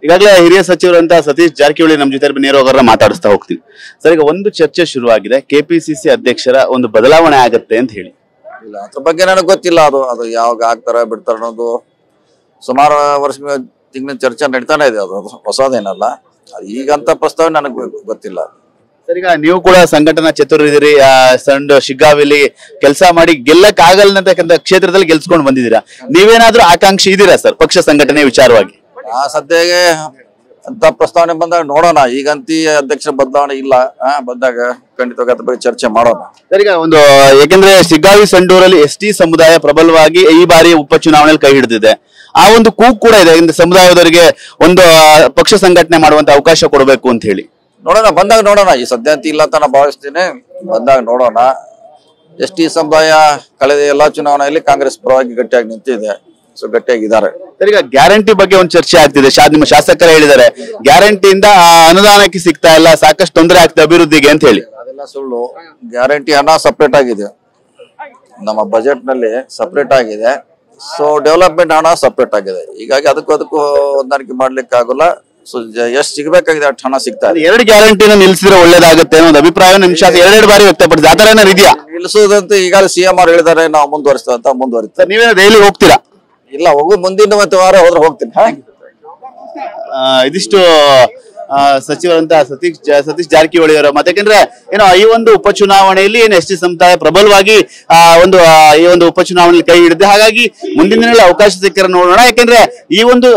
ಈಗಾಗಲೇ ಹಿರಿಯ ಸಚಿವರಂತ ಸತೀಶ್ ಜಾರಕಿಹೊಳಿ ನಮ್ಮ ಜೊತೆ ನೇರವಾಗಿ ಮಾತಾಡಿಸ್ತಾ ಹೋಗ್ತೀವಿ. ಸರ್, ಈಗ ಒಂದು ಚರ್ಚೆ ಶುರುವಾಗಿದೆ, ಕೆಪಿಸಿಸಿ ಅಧ್ಯಕ್ಷರ ಒಂದು ಬದಲಾವಣೆ ಆಗತ್ತೆ ಅಂತ ಹೇಳಿ. ಇಲ್ಲ, ಅದ್ರ ಬಗ್ಗೆ ನನಗೆ ಗೊತ್ತಿಲ್ಲ. ಅದು ಯಾವಾಗ ಆಗ್ತಾರ ಬಿಡ್ತಾರ ಅನ್ನೋದು ಸುಮಾರು ವರ್ಷ ತಿಂಗಳ ಚರ್ಚೆ ನಡೀತಾನೆ ಇದೆ. ಅದು ಹೊಸದೇನಲ್ಲ. ಈಗಂತ ಪ್ರಸ್ತಾವ ನನಗೆ ಗೊತ್ತಿಲ್ಲ. ಸರ್, ಈಗ ನೀವು ಕೂಡ ಸಂಘಟನಾ ಚತುರಿದ್ದೀರಿ, ಸಣ್ಣ ಶಿಗ್ಗಾವಿಲಿ ಕೆಲಸ ಮಾಡಿ ಗೆಲ್ಲಕ್ ಆಗಲ್ಲ ಕ್ಷೇತ್ರದಲ್ಲಿ ಗೆಲ್ಸ್ಕೊಂಡು ಬಂದಿದ್ದೀರಾ. ನೀವೇನಾದ್ರೂ ಆಕಾಂಕ್ಷಿ ಇದೀರಾ ಸರ್ ಪಕ್ಷ ಸಂಘಟನೆ ವಿಚಾರವಾಗಿ? ಸದ್ಯಗೆ ಅಂತ ಪ್ರಸ್ತಾವನೆ ಬಂದಾಗ ನೋಡೋಣ. ಈಗಂತಿ ಅಧ್ಯಕ್ಷ ಬದಲಾವಣೆ ಇಲ್ಲ, ಬಂದಾಗ ಖಂಡಿತವಾಗಿ ಅದ್ರ ಬಗ್ಗೆ ಚರ್ಚೆ ಮಾಡೋಣ. ಸರ್, ಈಗ ಒಂದು ಯಾಕೆಂದ್ರೆ ಶಿಗ್ಗಾವಿ ಸಂಡೂರಲ್ಲಿ ಎಸ್ಟಿ ಸಮುದಾಯ ಪ್ರಬಲವಾಗಿ ಈ ಬಾರಿ ಉಪಚುನಾವಣೆಯಲ್ಲಿ ಕೈ ಹಿಡಿದಿದೆ. ಆ ಒಂದು ಕೂಗು ಕೂಡ ಇದೆ, ಸಮುದಾಯದವರಿಗೆ ಒಂದು ಪಕ್ಷ ಸಂಘಟನೆ ಮಾಡುವಂತ ಅವಕಾಶ ಕೊಡಬೇಕು ಅಂತ ಹೇಳಿ. ನೋಡೋಣ, ಬಂದಾಗ ನೋಡೋಣ. ಈ ಸದ್ಯ ಅಂತ ಇಲ್ಲ ಅಂತ ನಾನು ಭಾವಿಸ್ತೀನಿ. ಬಂದಾಗ ನೋಡೋಣ. ಎಸ್ಟಿ ಸಮುದಾಯ ಕಳೆದ ಎಲ್ಲಾ ಚುನಾವಣೆಯಲ್ಲಿ ಕಾಂಗ್ರೆಸ್ ಪರವಾಗಿ ಗಟ್ಟಿಯಾಗಿ ನಿಂತಿದೆ, ಸೊ ಗಟ್ಟಿಯಾಗಿದ್ದಾರೆ. ಸರ್, ಈಗ ಗ್ಯಾರಂಟಿ ಬಗ್ಗೆ ಒಂದು ಚರ್ಚೆ ಆಗ್ತಿದೆ. ನಿಮ್ಮ ಶಾಸಕರು ಹೇಳಿದ್ದಾರೆ ಗ್ಯಾರಂಟಿಯಿಂದ ಅನುದಾನಕ್ಕೆ ಸಿಗ್ತಾ ಇಲ್ಲ, ಸಾಕಷ್ಟು ತೊಂದರೆ ಆಗ್ತದೆ ಅಭಿವೃದ್ಧಿಗೆ ಅಂತ ಹೇಳಿ. ಅದೆಲ್ಲ ಸುಳ್ಳು. ಗ್ಯಾರಂಟಿ ಹಣ ಸಪರೇಟ್ ಆಗಿದೆ, ನಮ್ಮ ಬಜೆಟ್ ನಲ್ಲಿ ಸಪರೇಟ್ ಆಗಿದೆ. ಸೊ ಡೆವಲಪ್ಮೆಂಟ್ ಹಣ ಸಪರೇಟ್ ಆಗಿದೆ. ಹೀಗಾಗಿ ಅದಕ್ಕೂ ಹೊಂದಾಣಿಕೆ ಮಾಡ್ಲಿಕ್ಕೆ ಆಗೋಲ್ಲ. ಸೊ ಎಷ್ಟು ಸಿಗಬೇಕಾಗಿದೆ ಅಷ್ಟು ಹಣ ಸಿಗ್ತಾ ಇದೆ. 2 ಗ್ಯಾರಂಟಿನ ನಿಲ್ಸಿದ್ರೆ ಒಳ್ಳೇದಾಗುತ್ತೆ ಅನ್ನೋ ಅಭಿಪ್ರಾಯ ನಿಮ್ ಶಾಸಕ 2 ಬಾರಿ ವ್ಯಕ್ತಪಡಿಸಿದೆ. ಆತರ ಏನಾದ್ರು ಇದೆಯಾ? ನಿಲ್ಸೋದಂತ ಈಗಾಗಲೇ ಸಿಎಂ ಅವ್ರು ಹೇಳಿದ್ದಾರೆ, ನಾವು ಮುಂದುವರಿಸ್ತಾ. ನೀವೇನೋ ಡೈಲಿ ಹೋಗ್ತೀರಾ? ಇಲ್ಲ, ಮುಂದಿನ ವಾರ ಹೋದ್ರೆ ಹೋಗ್ತೀನಿ. ಇದಿಷ್ಟು ಸಚಿವರಂತ ಸತೀಶ್ ಜಾರಕಿಹೊಳಿ ಅವರ ಮತ್ತೆ. ಯಾಕಂದ್ರೆ ಏನೋ ಈ ಒಂದು ಉಪಚುನಾವಣೆಯಲ್ಲಿ ಏನು ಎಸ್ಟಿ ಸಮುದಾಯ ಪ್ರಬಲವಾಗಿ ಈ ಒಂದು ಉಪಚುನಾವಣೆಯಲ್ಲಿ ಕೈ ಹಿಡಿದೆ. ಹಾಗಾಗಿ ಮುಂದಿನ ದಿನಗಳಲ್ಲಿ ಅವಕಾಶ ಸಿಕ್ಕರೆ ನೋಡೋಣ. ಯಾಕಂದ್ರೆ ಈ ಒಂದು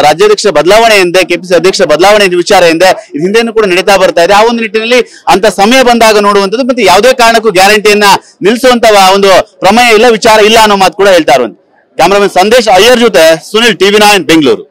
ರಾಜ್ಯಾಧ್ಯಕ್ಷ ಬದಲಾವಣೆ ಎಂದೇ, ಕೆಪಿಸಿ ಅಧ್ಯಕ್ಷ ಬದಲಾವಣೆ ವಿಚಾರ ಎಂದೇ ಹಿಂದೆನೂ ಕೂಡ ನಡೀತಾ ಬರ್ತಾ ಇದೆ. ಆ ಒಂದು ನಿಟ್ಟಿನಲ್ಲಿ ಅಂತ ಸಮಯ ಬಂದಾಗ ನೋಡುವಂಥದ್ದು. ಮತ್ತೆ ಯಾವುದೇ ಕಾರಣಕ್ಕೂ ಗ್ಯಾರಂಟಿಯನ್ನ ನಿಲ್ಲಿಸುವಂತ ಒಂದು ಪ್ರಮೇಯ ಇಲ್ಲ, ವಿಚಾರ ಇಲ್ಲ ಅನ್ನೋ ಮಾತು ಕೂಡ ಹೇಳ್ತಾ ಇರುವಂತ. ಕ್ಯಾಮರಾಮನ್ ಸಂದೇಶ್ ಅಯ್ಯರ್ ಜೊತೆ ಸುನಿಲ್, TV9 ಬೆಂಗಳೂರು.